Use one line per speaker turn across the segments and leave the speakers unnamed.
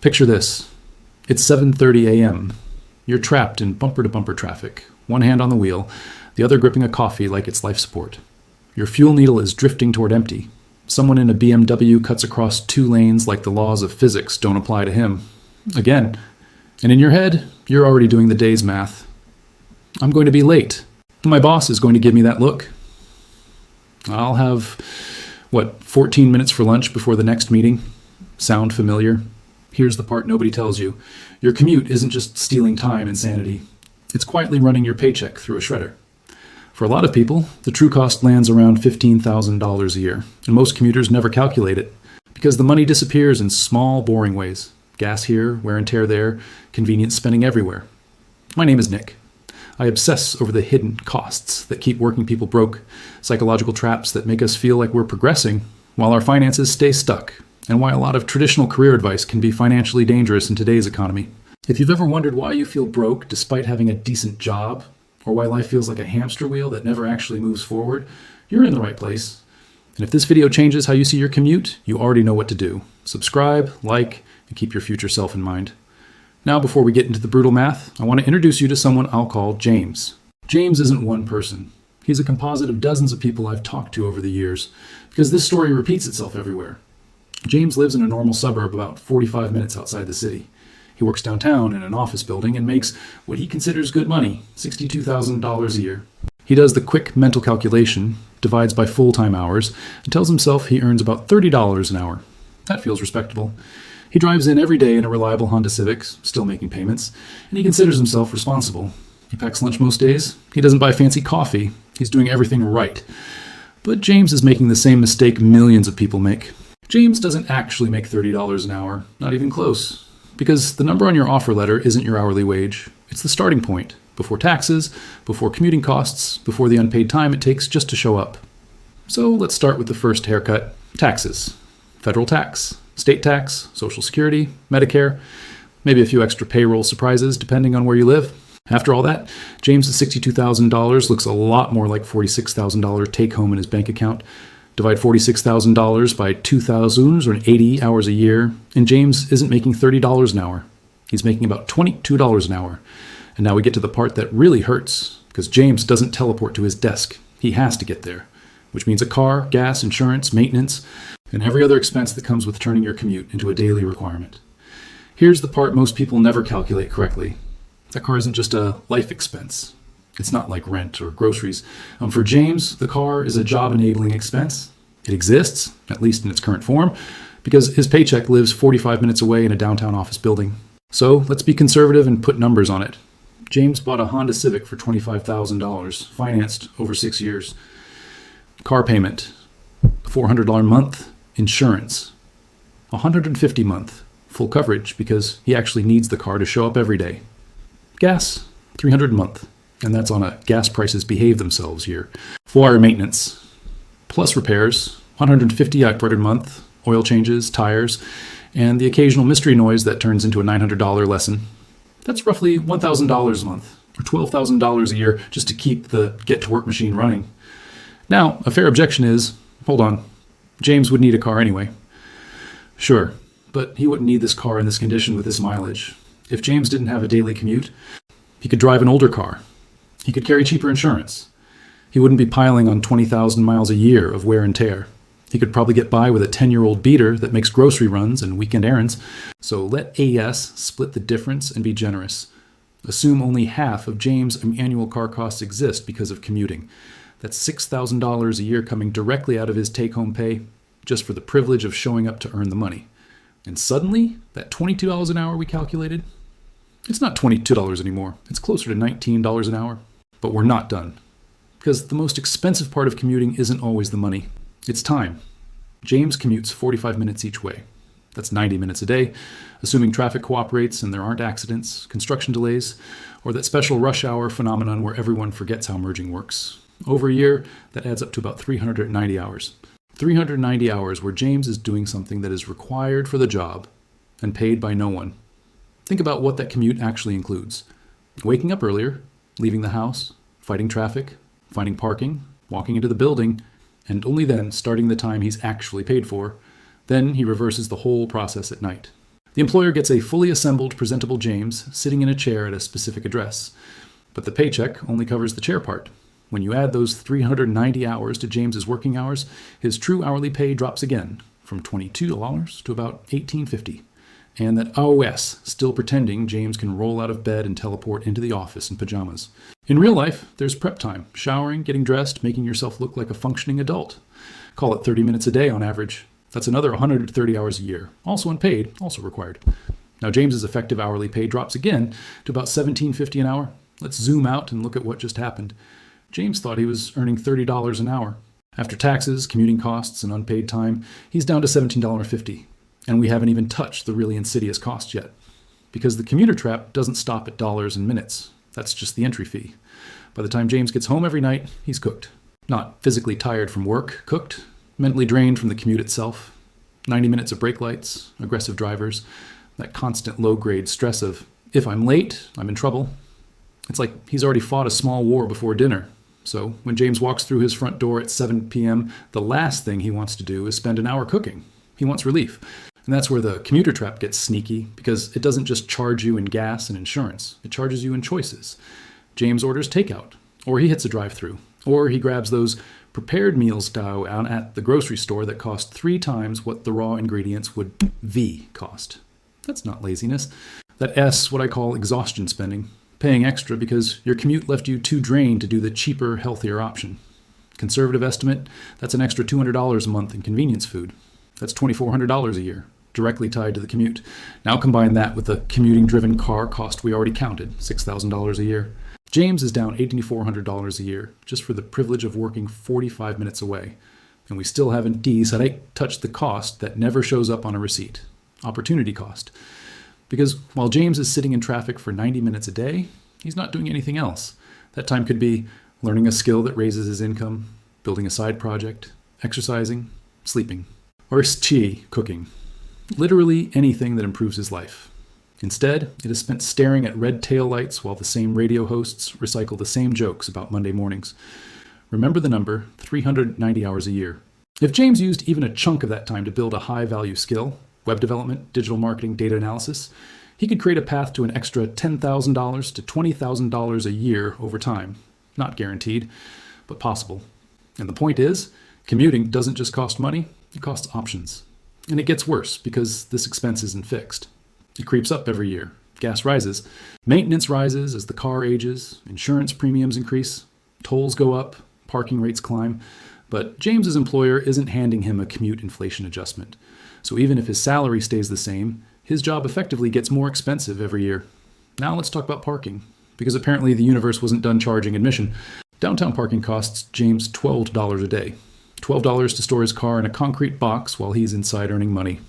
Picture this. It's 7:30 a.m. You're trapped in bumper-to-bumper traffic, one hand on the wheel, the other gripping a coffee like it's life support. Your fuel needle is drifting toward empty. Someone in a BMW cuts across two lanes like the laws of physics don't apply to him. Again. And in your head, you're already doing the day's math. I'm going to be late. My boss is going to give me that look. I'll have, 14 minutes for lunch before the next meeting? Sound familiar? Here's the part nobody tells you. Your commute isn't just stealing time and sanity. It's quietly running your paycheck through a shredder. For a lot of people, the true cost lands around $15,000 a year, and most commuters never calculate it, because the money disappears in small, boring ways. Gas here, wear and tear there, convenience spending everywhere. My name is Nick. I obsess over the hidden costs that keep working people broke, psychological traps that make us feel like we're progressing while our finances stay stuck, and why a lot of traditional career advice can be financially dangerous in today's economy. If you've ever wondered why you feel broke despite having a decent job, or why life feels like a hamster wheel that never actually moves forward, you're in the right place. And if this video changes how you see your commute, you already know what to do. Subscribe, like, and keep your future self in mind. Now, before we get into the brutal math, I want to introduce you to someone I'll call James. James isn't one person. He's a composite of dozens of people I've talked to over the years, because this story repeats itself everywhere. James lives in a normal suburb about 45 minutes outside the city. He works downtown in an office building and makes what he considers good money, $62,000 a year. He does the quick mental calculation, divides by full-time hours, and tells himself he earns about $30 an hour. That feels respectable. He drives in every day in a reliable Honda Civic, still making payments, and he considers himself responsible. He packs lunch most days. He doesn't buy fancy coffee. He's doing everything right. But James is making the same mistake millions of people make. James doesn't actually make $30 an hour, not even close. Because the number on your offer letter isn't your hourly wage. It's the starting point, before taxes, before commuting costs, before the unpaid time it takes just to show up. So let's start with the first haircut, taxes. Federal tax, state tax, Social Security, Medicare, maybe a few extra payroll surprises depending on where you live. After all that, James's $62,000 looks a lot more like $46,000 take home in his bank account. Divide $46,000 by 2,080 hours a year, and James isn't making $30 an hour. He's making about $22 an hour. And now we get to the part that really hurts, because James doesn't teleport to his desk. He has to get there, which means a car, gas, insurance, maintenance, and every other expense that comes with turning your commute into a daily requirement. Here's the part most people never calculate correctly. That car isn't just a life expense. It's not like rent or groceries. For James, the car is a job-enabling expense. It exists, at least in its current form, because his paycheck lives 45 minutes away in a downtown office building. So let's be conservative and put numbers on it. James bought a Honda Civic for $25,000, financed over 6 years. Car payment, $400 a month. Insurance, $150 a month. Full coverage because he actually needs the car to show up every day. Gas, $300 a month. And that's on a gas prices behave themselves year. Water maintenance, plus repairs, $150 per month, oil changes, tires, and the occasional mystery noise that turns into a $900 lesson. That's roughly $1,000 a month, or $12,000 a year just to keep the get-to-work machine running. Now, a fair objection is, hold on, James would need a car anyway. Sure, but he wouldn't need this car in this condition with this mileage. If James didn't have a daily commute, he could drive an older car. He could carry cheaper insurance. He wouldn't be piling on 20,000 miles a year of wear and tear. He could probably get by with a 10-year-old beater that makes grocery runs and weekend errands. So let AES split the difference and be generous. Assume only half of James' annual car costs exist because of commuting. That's $6,000 a year coming directly out of his take-home pay just for the privilege of showing up to earn the money. And suddenly, that $22 an hour we calculated, it's not $22 anymore. It's closer to $19 an hour. But we're not done. Because the most expensive part of commuting isn't always the money. It's time. James commutes 45 minutes each way. That's 90 minutes a day, assuming traffic cooperates and there aren't accidents, construction delays, or that special rush hour phenomenon where everyone forgets how merging works. Over a year, that adds up to about 390 hours. 390 hours where James is doing something that is required for the job and paid by no one. Think about what that commute actually includes. Waking up earlier, leaving the house, fighting traffic, finding parking, walking into the building, and only then starting the time he's actually paid for. Then he reverses the whole process at night. The employer gets a fully assembled, presentable James sitting in a chair at a specific address. But the paycheck only covers the chair part. When you add those 390 hours to James's working hours, his true hourly pay drops again from $22 to about $18.50. And that OS still pretending James can roll out of bed and teleport into the office in pajamas. In real life, there's prep time, showering, getting dressed, making yourself look like a functioning adult. Call it 30 minutes a day on average. That's another 130 hours a year, also unpaid, also required. Now James's effective hourly pay drops again to about $17.50 an hour. Let's zoom out and look at what just happened. James thought he was earning $30 an hour. After taxes, commuting costs, and unpaid time, he's down to $17.50. And we haven't even touched the really insidious costs yet. Because the commuter trap doesn't stop at dollars and minutes. That's just the entry fee. By the time James gets home every night, he's cooked. Not physically tired from work, cooked. Mentally drained from the commute itself. 90 minutes of brake lights, aggressive drivers, that constant low-grade stress of, if I'm late, I'm in trouble. It's like he's already fought a small war before dinner. So when James walks through his front door at 7 p.m., the last thing he wants to do is spend an hour cooking. He wants relief. And that's where the commuter trap gets sneaky, because it doesn't just charge you in gas and insurance. It charges you in choices. James orders takeout, or he hits a drive-thru, or he grabs those prepared meals down at the grocery store that cost 3 times what the raw ingredients would cost. That's not laziness. That S, what I call exhaustion spending. Paying extra because your commute left you too drained to do the cheaper, healthier option. Conservative estimate, that's an extra $200 a month in convenience food. That's $2,400 a year, directly tied to the commute. Now combine that with the commuting-driven car cost we already counted, $6,000 a year. James is down $8,400 a year just for the privilege of working 45 minutes away. And we still haven't touched the cost that never shows up on a receipt. Opportunity cost. Because while James is sitting in traffic for 90 minutes a day, he's not doing anything else. That time could be learning a skill that raises his income, building a side project, exercising, sleeping, or cooking. Literally anything that improves his life. Instead, it is spent staring at red taillights while the same radio hosts recycle the same jokes about Monday mornings. Remember the number, 390 hours a year. If James used even a chunk of that time to build a high-value skill, web development, digital marketing, data analysis, he could create a path to an extra $10,000 to $20,000 a year over time. Not guaranteed, but possible. And the point is, commuting doesn't just cost money, it costs options. And it gets worse because this expense isn't fixed. It creeps up every year. Gas rises. Maintenance rises as the car ages. Insurance premiums increase. Tolls go up. Parking rates climb. But James's employer isn't handing him a commute inflation adjustment. So even if his salary stays the same, his job effectively gets more expensive every year. Now let's talk about parking, because apparently the universe wasn't done charging admission. Downtown parking costs James $12 a day. $12 to store his car in a concrete box while he's inside earning money.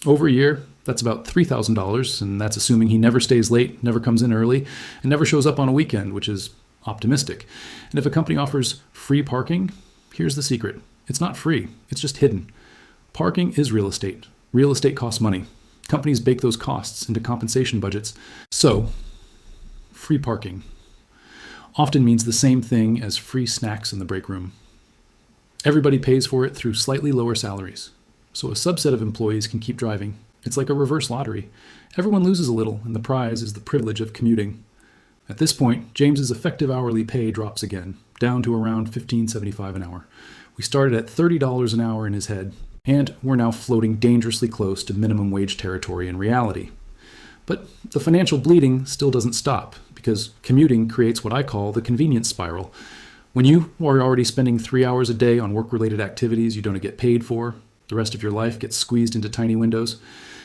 Over a year, that's about $3,000, and that's assuming he never stays late, never comes in early, and never shows up on a weekend, which is optimistic. And if a company offers free parking, here's the secret. It's not free, it's just hidden. Parking is real estate. Real estate costs money. Companies bake those costs into compensation budgets. So, free parking often means the same thing as free snacks in the break room. Everybody pays for it through slightly lower salaries. So a subset of employees can keep driving. It's like a reverse lottery. Everyone loses a little, and the prize is the privilege of commuting. At this point, James's effective hourly pay drops again, down to around $15.75 an hour. We started at $30 an hour in his head, and we're now floating dangerously close to minimum wage territory in reality. But the financial bleeding still doesn't stop, because commuting creates what I call the convenience spiral. When you are already spending 3 hours a day on work-related activities you don't get paid for, the rest of your life gets squeezed into tiny windows,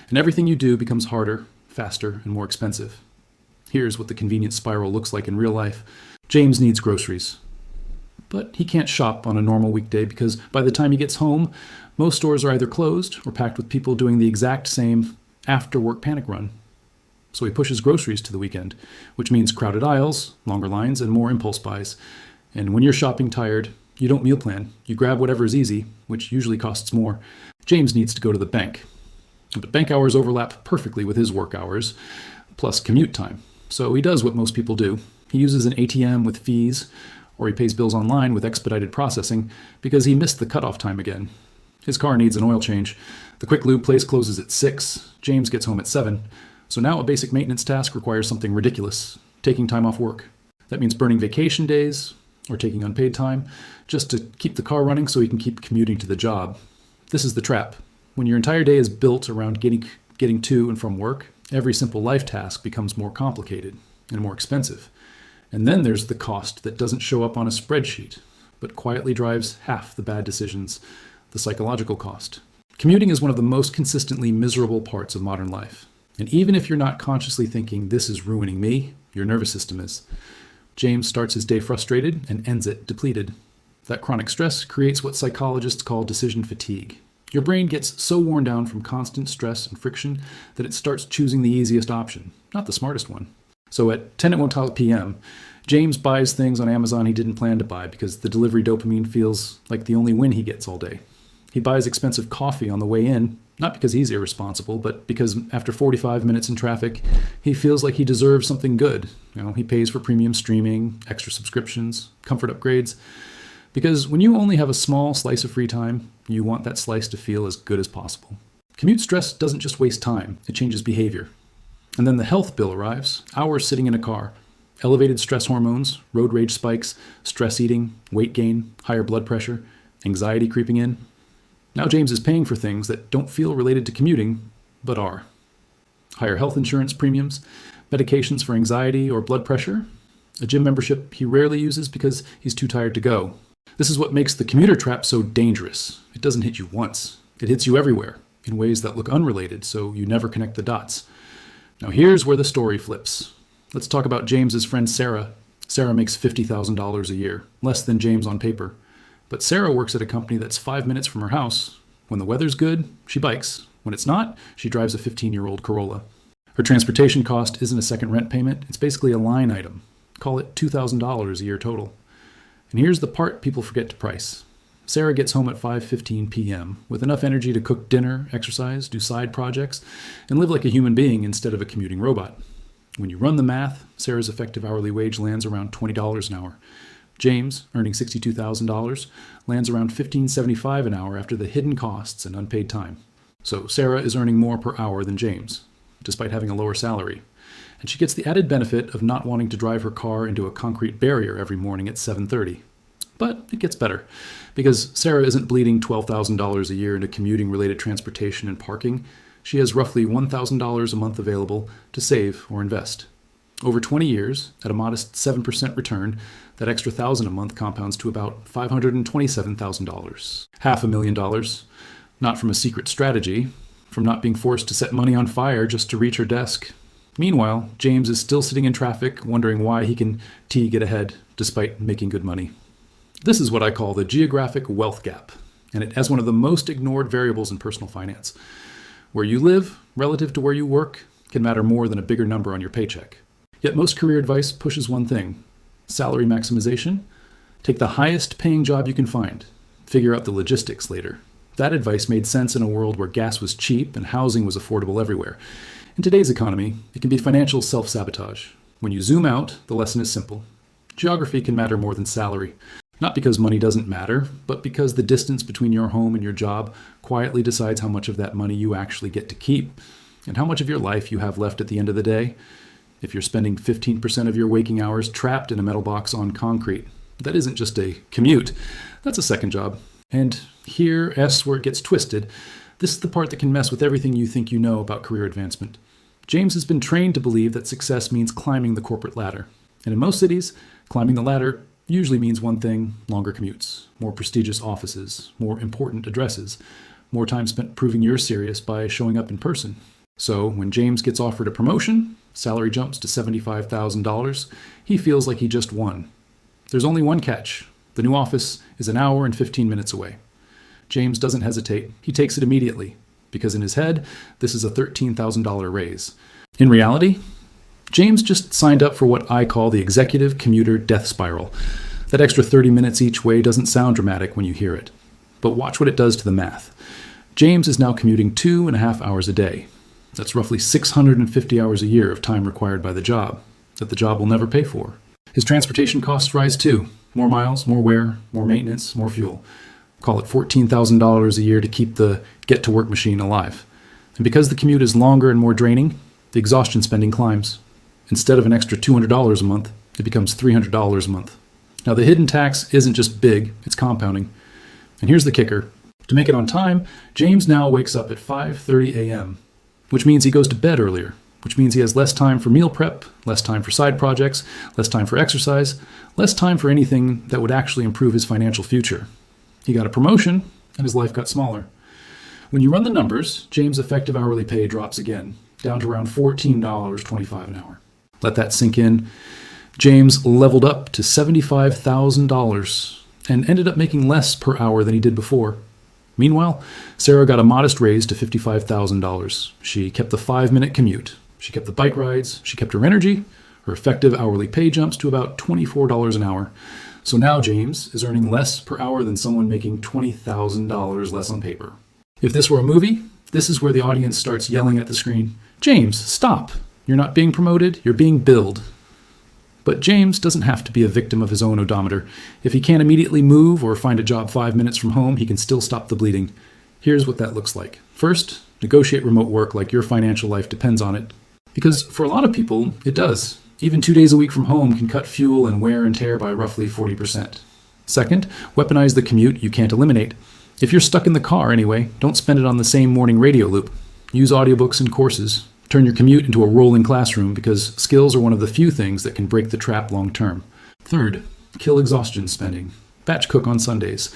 and everything you do becomes harder, faster, and more expensive. Here's what the convenience spiral looks like in real life. James needs groceries. But he can't shop on a normal weekday because by the time he gets home, most stores are either closed or packed with people doing the exact same after-work panic run. So he pushes groceries to the weekend, which means crowded aisles, longer lines, and more impulse buys. And when you're shopping tired, you don't meal plan. You grab whatever is easy, which usually costs more. James needs to go to the bank. But bank hours overlap perfectly with his work hours, plus commute time. So he does what most people do. He uses an ATM with fees, or he pays bills online with expedited processing because he missed the cutoff time again. His car needs an oil change. The quick lube place closes at 6. James gets home at 7. So now a basic maintenance task requires something ridiculous: taking time off work. That means burning vacation days or taking unpaid time just to keep the car running so he can keep commuting to the job. This is the trap. When your entire day is built around getting to and from work, every simple life task becomes more complicated and more expensive. And then there's the cost that doesn't show up on a spreadsheet, but quietly drives half the bad decisions: the psychological cost. Commuting is one of the most consistently miserable parts of modern life. And even if you're not consciously thinking, "This is ruining me," your nervous system is. James starts his day frustrated and ends it depleted. That chronic stress creates what psychologists call decision fatigue. Your brain gets so worn down from constant stress and friction that it starts choosing the easiest option, not the smartest one. So at 10 p.m., James buys things on Amazon he didn't plan to buy because the delivery dopamine feels like the only win he gets all day. He buys expensive coffee on the way in, not because he's irresponsible, but because after 45 minutes in traffic, he feels like he deserves something good. He pays for premium streaming, extra subscriptions, comfort upgrades. Because when you only have a small slice of free time, you want that slice to feel as good as possible. Commute stress doesn't just waste time, it changes behavior. And then the health bill arrives: hours sitting in a car, elevated stress hormones, road rage spikes, stress eating, weight gain, higher blood pressure, anxiety creeping in. Now James is paying for things that don't feel related to commuting, but are. Higher health insurance premiums, medications for anxiety or blood pressure, a gym membership he rarely uses because he's too tired to go. This is what makes the commuter trap so dangerous. It doesn't hit you once. It hits you everywhere, in ways that look unrelated, so you never connect the dots. Now here's where the story flips. Let's talk about James's friend Sarah. Sarah makes $50,000 a year, less than James on paper. But Sarah works at a company that's 5 minutes from her house. When the weather's good, she bikes. When it's not, she drives a 15-year-old Corolla. Her transportation cost isn't a second rent payment. It's basically a line item. Call it $2,000 a year total. And here's the part people forget to price. Sarah gets home at 5:15 p.m. with enough energy to cook dinner, exercise, do side projects, and live like a human being instead of a commuting robot. When you run the math, Sarah's effective hourly wage lands around $20 an hour. James, earning $62,000, lands around $15.75 an hour after the hidden costs and unpaid time. So Sarah is earning more per hour than James, despite having a lower salary. And she gets the added benefit of not wanting to drive her car into a concrete barrier every morning at 7:30. But it gets better, because Sarah isn't bleeding $12,000 a year into commuting-related transportation and parking. She has roughly $1,000 a month available to save or invest. Over 20 years, at a modest 7% return, that extra $1,000 a month compounds to about $527,000. $500,000, not from a secret strategy, from not being forced to set money on fire just to reach her desk. Meanwhile, James is still sitting in traffic, wondering why he can get ahead despite making good money. This is what I call the geographic wealth gap, and it has one of the most ignored variables in personal finance. Where you live, relative to where you work, can matter more than a bigger number on your paycheck. Yet most career advice pushes one thing: salary maximization. Take the highest paying job you can find. Figure out the logistics later. That advice made sense in a world where gas was cheap and housing was affordable everywhere. In today's economy, it can be financial self-sabotage. When you zoom out, the lesson is simple. Geography can matter more than salary. Not because money doesn't matter, but because the distance between your home and your job quietly decides how much of that money you actually get to keep, and how much of your life you have left at the end of the day. If you're spending 15% of your waking hours trapped in a metal box on concrete, that isn't just a commute, that's a second job. And here's where it gets twisted. This is the part that can mess with everything you think you know about career advancement. James has been trained to believe that success means climbing the corporate ladder. And in most cities, climbing the ladder usually means one thing: longer commutes, more prestigious offices, more important addresses, more time spent proving you're serious by showing up in person. So when James gets offered a promotion, salary jumps to $75,000, he feels like he just won. There's only one catch. The new office is an hour and 15 minutes away. James doesn't hesitate. He takes it immediately, because in his head, this is a $13,000 raise. In reality, James just signed up for what I call the executive commuter death spiral. That extra 30 minutes each way doesn't sound dramatic when you hear it. But watch what it does to the math. James is now commuting 2.5 hours a day. That's roughly 650 hours a year of time required by the job, that the job will never pay for. His transportation costs rise too. More miles, more wear, more maintenance, more fuel. Call it $14,000 a year to keep the get-to-work machine alive. And because the commute is longer and more draining, the exhaustion spending climbs. Instead of an extra $200 a month, it becomes $300 a month. Now, the hidden tax isn't just big, it's compounding. And here's the kicker. To make it on time, James now wakes up at 5:30 a.m., which means he goes to bed earlier, which means he has less time for meal prep, less time for side projects, less time for exercise, less time for anything that would actually improve his financial future. He got a promotion, and his life got smaller. When you run the numbers, James' effective hourly pay drops again, down to around $14.25 an hour. Let that sink in. James leveled up to $75,000 and ended up making less per hour than he did before. Meanwhile, Sarah got a modest raise to $55,000. She kept the 5-minute commute. She kept the bike rides. She kept her energy. Her effective hourly pay jumps to about $24 an hour. So now James is earning less per hour than someone making $20,000 less on paper. If this were a movie, this is where the audience starts yelling at the screen, "James, stop! You're not being promoted, you're being billed." But James doesn't have to be a victim of his own odometer. If he can't immediately move or find a job 5 minutes from home, he can still stop the bleeding. Here's what that looks like. First, negotiate remote work like your financial life depends on it. Because for a lot of people, it does. Even 2 days a week from home can cut fuel and wear and tear by roughly 40%. Second, weaponize the commute you can't eliminate. If you're stuck in the car anyway, don't spend it on the same morning radio loop. Use audiobooks and courses. Turn your commute into a rolling classroom because skills are one of the few things that can break the trap long term. Third, kill exhaustion spending. Batch cook on Sundays.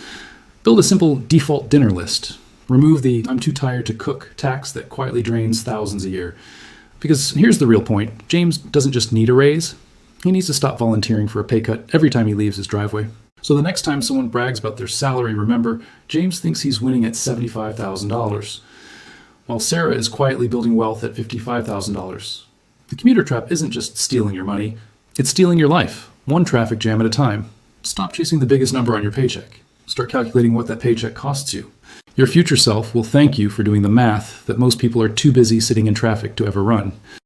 Build a simple default dinner list. Remove the "I'm too tired to cook" tax that quietly drains thousands a year. Because here's the real point. James doesn't just need a raise. He needs to stop volunteering for a pay cut every time he leaves his driveway. So the next time someone brags about their salary, remember, James thinks he's winning at $75,000. While Sarah is quietly building wealth at $55,000. The commuter trap isn't just stealing your money, it's stealing your life, one traffic jam at a time. Stop chasing the biggest number on your paycheck. Start calculating what that paycheck costs you. Your future self will thank you for doing the math that most people are too busy sitting in traffic to ever run.